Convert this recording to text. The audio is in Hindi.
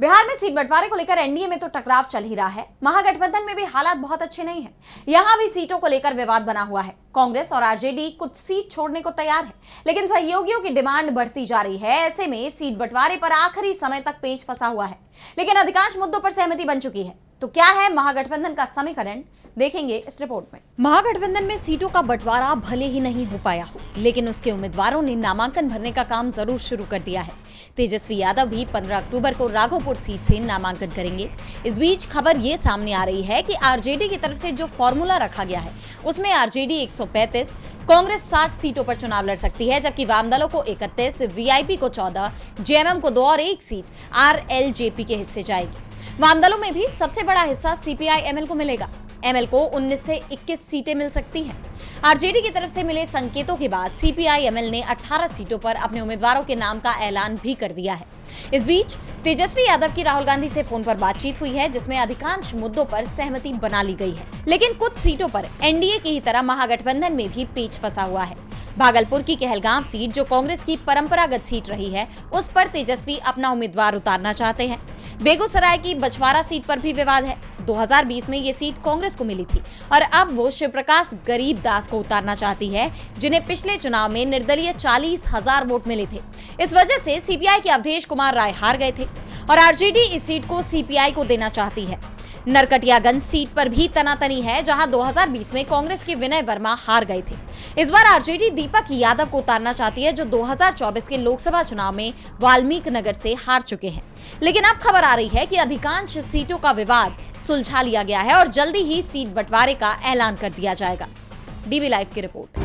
बिहार में सीट बंटवारे को लेकर एनडीए में तो टकराव चल ही रहा है। महागठबंधन में भी हालात बहुत अच्छे नहीं हैं। यहां भी सीटों को लेकर विवाद बना हुआ है। कांग्रेस और आरजेडी कुछ सीट छोड़ने को तैयार है, लेकिन सहयोगियों की डिमांड बढ़ती जा रही है। ऐसे में सीट बंटवारे पर आखिरी समय तक पेच फंसा हुआ है, लेकिन अधिकांश मुद्दों पर सहमति बन चुकी है। तो क्या है महागठबंधन का समीकरण, देखेंगे इस रिपोर्ट में। महागठबंधन में सीटों का बंटवारा भले ही नहीं हो पाया हो, लेकिन उसके उम्मीदवारों ने नामांकन भरने का काम जरूर शुरू कर दिया है। तेजस्वी यादव भी 15 अक्टूबर को राघोपुर सीट से नामांकन करेंगे। इस बीच खबर ये सामने आ रही है कि आरजेडी की तरफ से जो फॉर्मूला रखा गया है, उसमें आरजेडी 135, कांग्रेस 60 सीटों पर चुनाव लड़ सकती है, जबकि वाम दलों को 31, वीआईपी को 14, जेएमएम को 2 और 1 सीट आरएलजेपी के हिस्से जाएगी। वाम दलों में भी सबसे बड़ा हिस्सा सीपीआई एमएल को मिलेगा। एमएल को 19 से 21 सीटें मिल सकती हैं। आरजेडी की तरफ से मिले संकेतों के बाद सीपीआई एमएल ने 18 सीटों पर अपने उम्मीदवारों के नाम का ऐलान भी कर दिया है। इस बीच तेजस्वी यादव की राहुल गांधी से फोन पर बातचीत हुई है, जिसमें अधिकांश मुद्दों पर सहमति बना ली गई है, लेकिन कुछ सीटों पर एनडीए की ही तरह महागठबंधन में भी पेच फंसा हुआ है। भागलपुर की कहलगांव सीट, जो कांग्रेस की परंपरागत सीट रही है, उस पर तेजस्वी अपना उम्मीदवार उतारना चाहते हैं। बेगूसराय की बछवाड़ा सीट पर भी विवाद है। 2020 में ये सीट कांग्रेस को मिली थी और अब वो शिवप्रकाश गरीबदास को उतारना चाहती है, जिन्हें पिछले चुनाव में निर्दलीय 40,000 वोट मिले थे। इस वजह से सीपीआई के अवधेश कुमार राय हार गए थे और आरजेडी इस सीट को सीपीआई को देना चाहती है। नरकटियागंज सीट पर भी तनातनी है, जहां 2020 में कांग्रेस के विनय वर्मा हार गए थे। इस बार आरजेडी दीपक यादव को उतारना चाहती है, जो 2024 के लोकसभा चुनाव में वाल्मीकि नगर से हार चुके हैं। लेकिन अब खबर आ रही है कि अधिकांश सीटों का विवाद सुलझा लिया गया है और जल्दी ही सीट बंटवारे का ऐलान कर दिया जाएगा। डीवी लाइव की रिपोर्ट।